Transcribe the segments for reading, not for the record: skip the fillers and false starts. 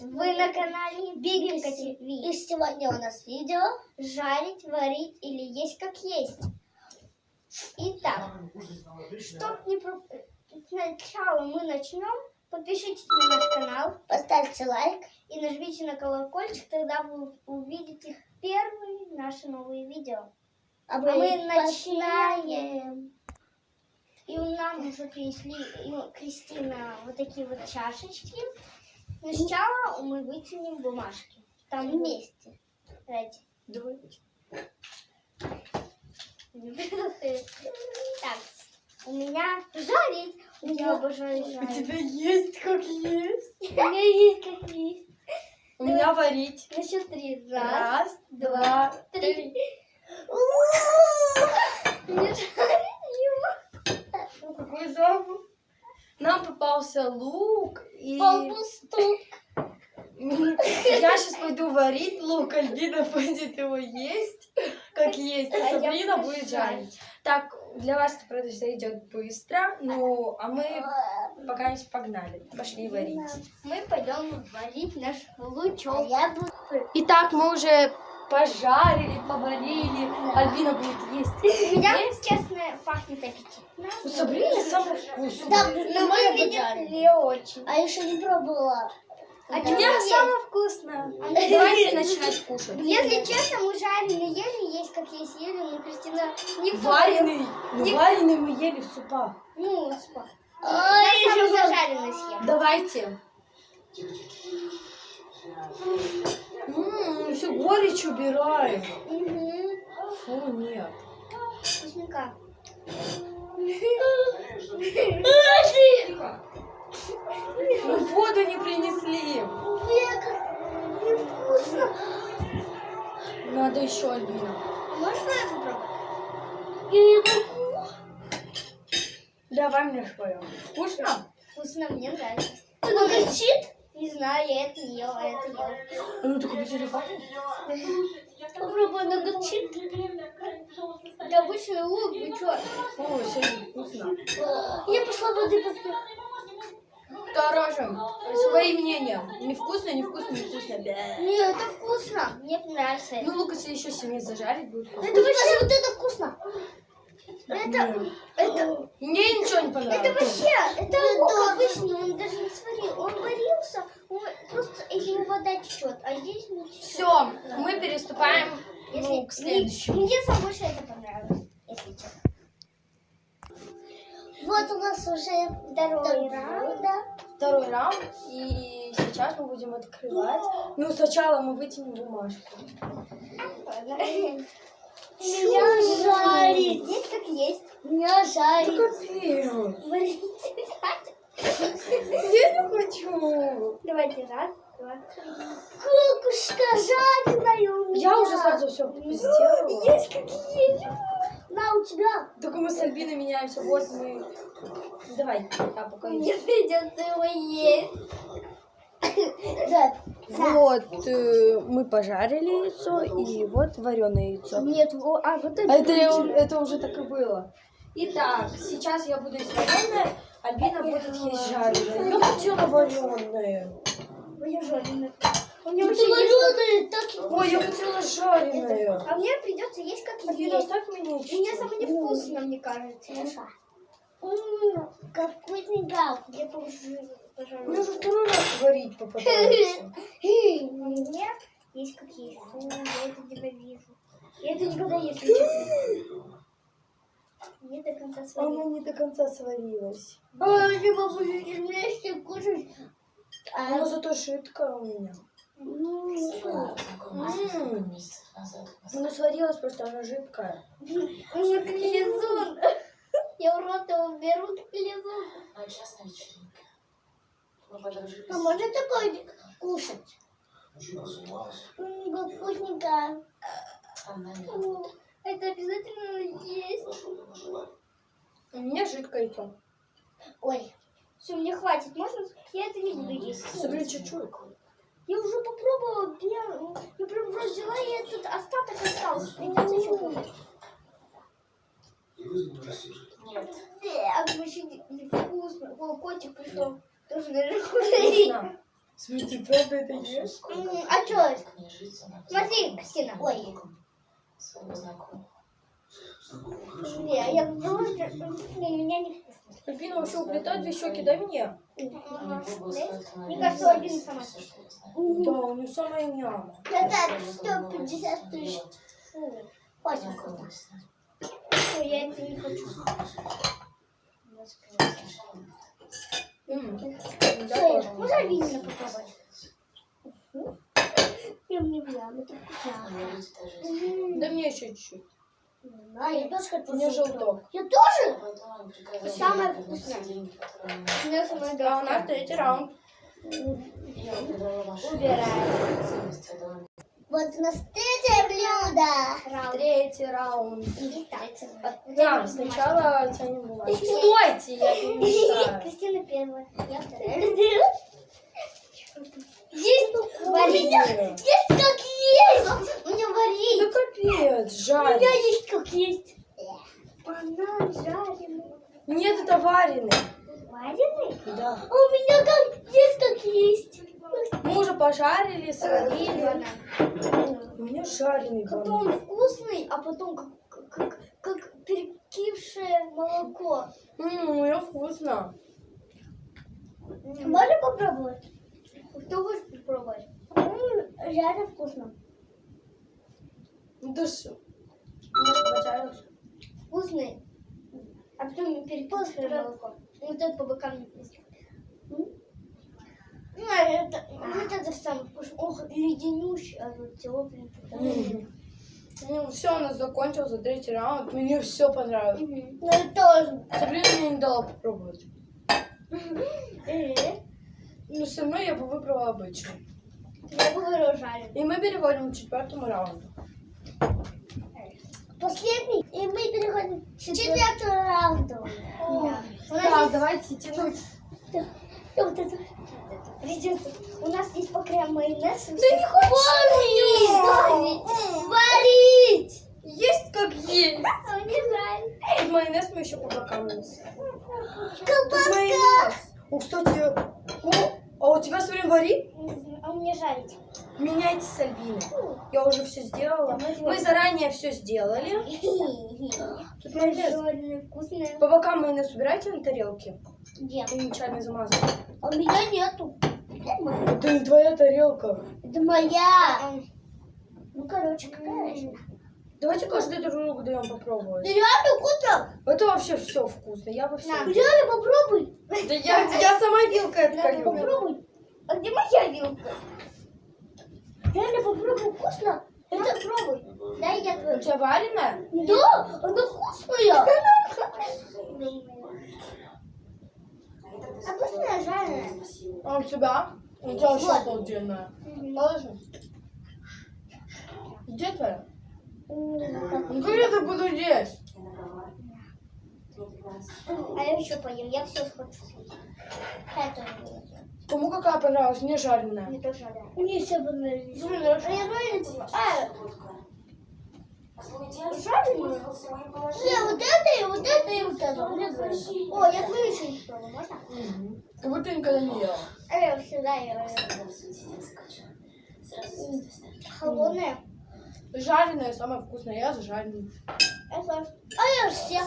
Вы на канале Бигелька ТВ. И сегодня у нас видео жарить, варить или есть как есть. Итак, сначала мы начнем. Подпишитесь на наш канал, поставьте лайк и нажмите на колокольчик, тогда вы увидите первые наши новые видео. А мы начинаем. И нам уже принесли Кристина вот такие вот чашечки. Сначала мы вытянем бумажки. Там вместе. Давайте. Так, у меня жарить. Я обожаю жарить. У тебя есть как есть. У меня есть как есть. У меня варить. На счет 3. Раз, два, три. Не жарить его. Фу, какой запах. Нам попался лук и... Полпусту. Я сейчас пойду варить лук, Альбина будет его есть, как есть, а Сабрина будет жарить. Так, для вас это произойдет быстро, ну, а мы пока не погнали. Пошли варить. Мы пойдем варить наш лучок. Итак, мы уже пожарили, поварили. Альбина будет есть. У меня, честно, пахнет аппетитно. У Сабрины самое вкусное. Да, но мы видели не очень. А еще не пробовала. У меня самое вкусное. Давайте начинать кушать. Если честно, мы жарили, ели, есть как есть, ели, но Кристина не Вареный. Вареный мы ели в супах. Ну, спа. Я сам зажаренный съем. Давайте. Все горечь убирает. Фу, нет. Вкусненько. Ну, воду не принесли. Невкусно. Надо еще, Альбина. Можно я попробую? Я не могу. Давай мне свое. Вкусно? Вкусно, мне нравится. Оно горчит? Не знаю, я это не ела, это ела. Ну, только без телефона. Попробуй, оно горчит. Это обычный лук, вы что? О, сегодня вкусно. Я пошла воды попью. Дороже. Свои мнения. Невкусно, невкусно, невкусно. Нет, это вкусно. Мне нравится это. Ну, лук, если еще сильнее зажарить, будет вкусно. Это вообще вот это вкусно. Это Мне ничего не понравилось. это вообще, это лук обычный, он даже не сварил. Он варился, просто из него вода течет, а здесь не течет. Все, мы переступаем к следующему. Мне самому больше это понравилось, если честно. Вот у нас уже второй раунд, да? Второй раунд, и сейчас мы будем открывать. Ну, сначала мы вытянем бумажку. Меня жарит. Есть как есть. Меня жарит. Капец. Варите. Я не хочу. Давайте, раз, два, три. Кукушка жареная у меня. Я уже сразу все сделала. Есть как есть. На, у тебя. Только мы с Альбиной меняемся. Вот мы... Давай, я пока Мне придется его есть. Да. Вот мы пожарили яйцо, и вот вареное яйцо. Нет, вот Это уже так и было. Итак, сейчас я буду есть вареное, Альбина будет есть жареное. Я хотела вареное. я жареная. У меня меня вообще вареное, так. Ой, я хотела жареное. А мне придется есть как Альбина, есть. оставь меня У меня самое невкусное, мне кажется. Как вкусненько. Я Мне уже второй раз варить попадается. Нет, есть как есть. Я это ненавижу. Я это никогда есть не честно. Не до конца сварилась. Она не до конца сварилась. Не могу вместе кушать. Она зато жидкая у меня. Она сварилась, просто она жидкая. Уже клизун. Я в рот его беру, клизун. А можно такое кушать? Как вкусненько. Это обязательно есть. У меня жидкое яйцо. Ой, все, мне хватит. Можно? Я это не буду есть. Собери чуть-чуть. Я уже попробовала. Я прям взяла, и этот остаток остался. Придется еще попробовать. Нет. Вообще невкусно. О, котик пришел. Тоже, наверное, Вкусно. Смотри, правда это ешь? А что? Смотри, Кристина. Ой. Не, я думаю, меня не вкусно. Альбина вообще уплетает 2 щеки, дай мне. Мне кажется, Альбина сама. Да, у нее самая няма. Это 150 тысяч. Очень вкусно. Ой, я это не хочу. Все, можно Альбина попробовать? Я не влям, это вкусно. Да мне еще чуть-чуть. А, я тоже хочу. У меня желток. Я тоже? Самое вкусное. У меня самое Да, у нас главное. 3-й раунд. Убираем. Вот у нас 3-е блюдо. 3-й раунд. Итак, Да, сначала тянем бумагу. Стойте, я перемешаю. Кристина первая. Я вторая. Есть варенье. Есть как есть. У меня варенье. Да капец, У жареный. меня есть как есть. Банан жареный. Нет, это вареный. Вареный? Да. А у меня как есть. Мы уже пожарили, сварили. У меня жареный Как банан. он вкусный, а потом как перекисшее молоко. У меня вкусно. Можно попробовать? Кто хочет попробовать? Реально вкусно. Ну ты что? Может, пожаришь? Вкусный. А потом перекисшее молоко. Вот это по бокам не вкусно. Ну, это самое вкусное. Ох, леденющий, а вот теплый. Ну, все, у нас закончился 3-й раунд. Мне все понравилось. Ну, это тоже. Сабрина мне не дала попробовать. Ну, со мной я бы выбрала обычный. Я бы выражали. И мы переходим к 4-му раунду. Последний, и мы переходим к 4-му раунду. Так, давайте тянуть. Вот это. Придется. У нас здесь покрем майонез. Да не хочу! Варить! Есть как есть. Мне жаль. Тут майонез мы еще по бокам нанесем. Колбаска! О, кстати, а у тебя смотри, вари? А мне жарить. Меняйте с Альбиной. Я уже все сделала. Мы заранее все сделали. Тут майонез. Жареное, вкусное. По бокам майонез убирайте на тарелке. Нет. И ничего не замазывайте. А у меня нету. Это не твоя тарелка. Это моя. Ну, короче, какая разница? Давайте каждый друг другу даем попробовать. Да реально вкусно. Это вообще все вкусно. Я во всем. Реально попробуй. Да я сама вилкой Реально отколю. попробуй. А где моя вилка? Реально попробуй, вкусно. Это пробуй. Дай я У твою. тебя вареная? Да, она вкусная. Обычная жареная. А у тебя? У тебя вообще обалденная. Положи. Где твоя? Ну как я это буду есть? А я еще поем. Я все хочу съесть. Я тоже буду. Кому какая понравилась? Мне жареная. Мне тоже жареная. Мне все понравились. Ну, А я жареная была. Жареную? Не, вот это и вот это и вот это. О, я твою еще не пробовала. Можно? Как будто никогда не ела. А я всегда ела. Холодная. Жареная самая вкусная. Я за жареную. А я все.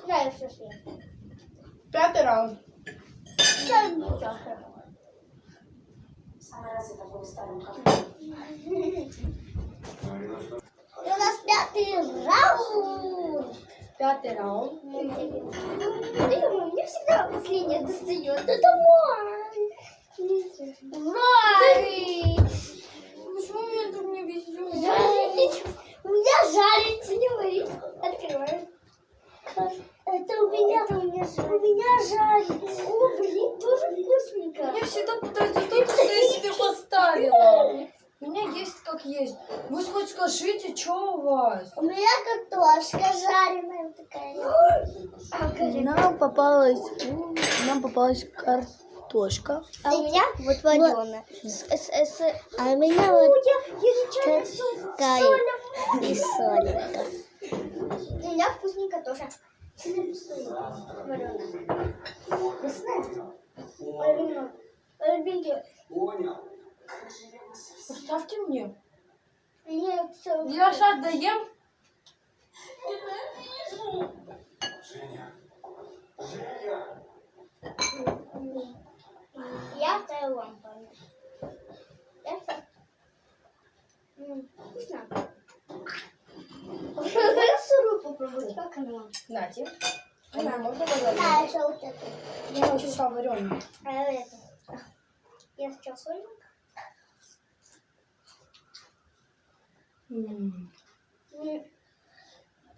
Да, я все съем. 5-й раунд. Я не хочу. У нас 5-й раунд. 5-й раунд. Мне всегда последнее достает. Это мой. Почему мне тут не везет? У меня жарится, не варить. Открываю. Это у меня жарится. О, блин, тоже вкусненько. Мне всегда пытаются то, что я себе поставила. У меня есть как есть. Вы хоть скажите, что у вас? У меня картошка жареная такая. Нам попалась картошка. А у меня вот вареная. А у меня вот Я такая и соленька. У меня вкусненько тоже. Вареная. Вкусная? Вареная. Альбинки. Поставьте мне. Нет, все. Я сейчас доем. Я оставила вам память. Я все. Вкусно. Сырую попробовать, как оно? Нате. Она можно Да, вареную? еще вот это. Я хочу сам вареную. А это. Я сейчас соль.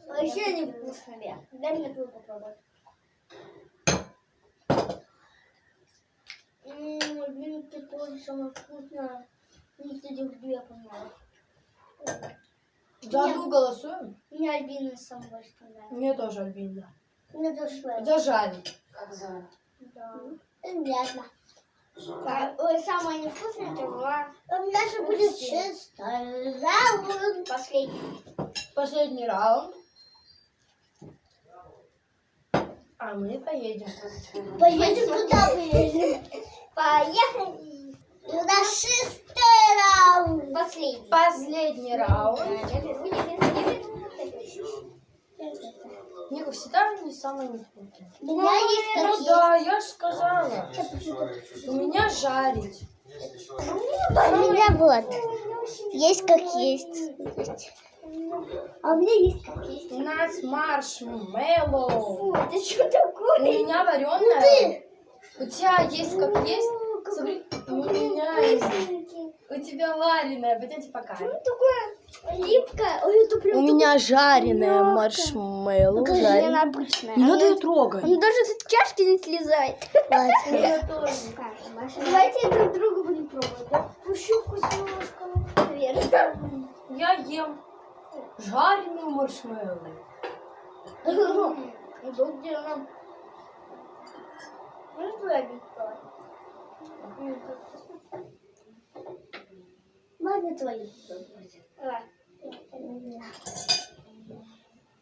Вообще не вкусно, Бе. Дай мне твою попробовать. Блин, такое самое вкусное. Не ты две понравилось. За одну голосуем? Мне Альбина самая больше понравилась. Мне тоже Альбина. Мне тоже понравилось. Зажарить. Да. Приятно. Ой, самое невкусное это была. У меня же будет чистая. Раунд. Последний. Последний раунд. А мы поедем. Поедем куда поедем? Поехали. И у нас 6-й раунд. Последний. Последний раунд. Ника всегда не самое невкусное. У меня есть Ну какие. да, я же сказала. У меня жарить. У меня вот. Есть как есть. А у меня есть как есть. У нас маршмеллоу. Фу, это что У такое? меня вареная. У тебя есть как есть. Смотри, у меня есть. Вкусненький. У тебя вареная. Пойдемте покажем. Ну, такое липкое. Ой, это прям У меня жареная маршмеллоу. Покажи, жареная. она обычная. Не надо ее трогать. Он даже с чашки не слезает. Давайте друг друга будем пробовать. Да? Еще вкусняшка. Наверное. Я ем жареную маршмеллоу. Тут где она? Можно твоя битва? Можно твою попробовать? Давай.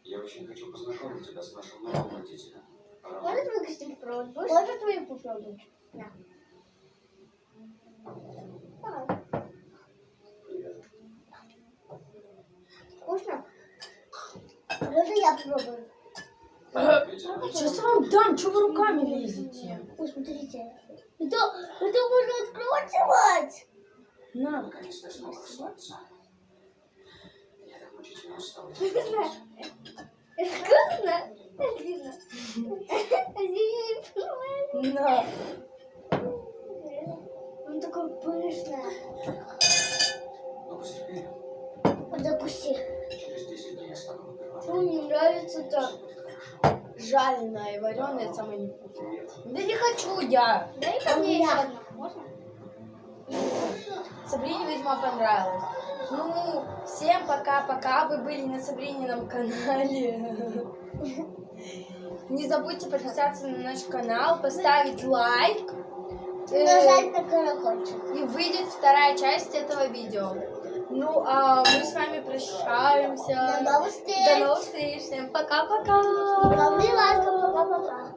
Я очень хочу познакомить тебя с нашим новым водителем. Можно твою костюм попробовать? Можно твою попробовать? Да. Давай. Вкусно? Можно я попробую? Сейчас я вам дам, что вы руками лезете? Ой, смотрите. Это можно открывать. На. Наконец-то снова расслабиться. Я так мучительно устал. Вкусно? Алина. Алина не понимает. На. Он такой пышный. Ну, потерпи. Закуси. Через 10 дней я стану первым. Фу, мне нравится так. Все будет хорошо. Жареная и вареная самое невкусное. Нет. Да не хочу я. Дай ко мне еще одну. Можно? Сабрине, видимо, понравилось. Ну, всем пока-пока. Вы были на Сабринином канале. Не забудьте подписаться на наш канал, поставить лайк. Нажать на колокольчик. И выйдет вторая часть этого видео. Ну, а мы с вами прощаемся. До новых встреч. До новых встреч. Всем пока-пока. Пока-пока.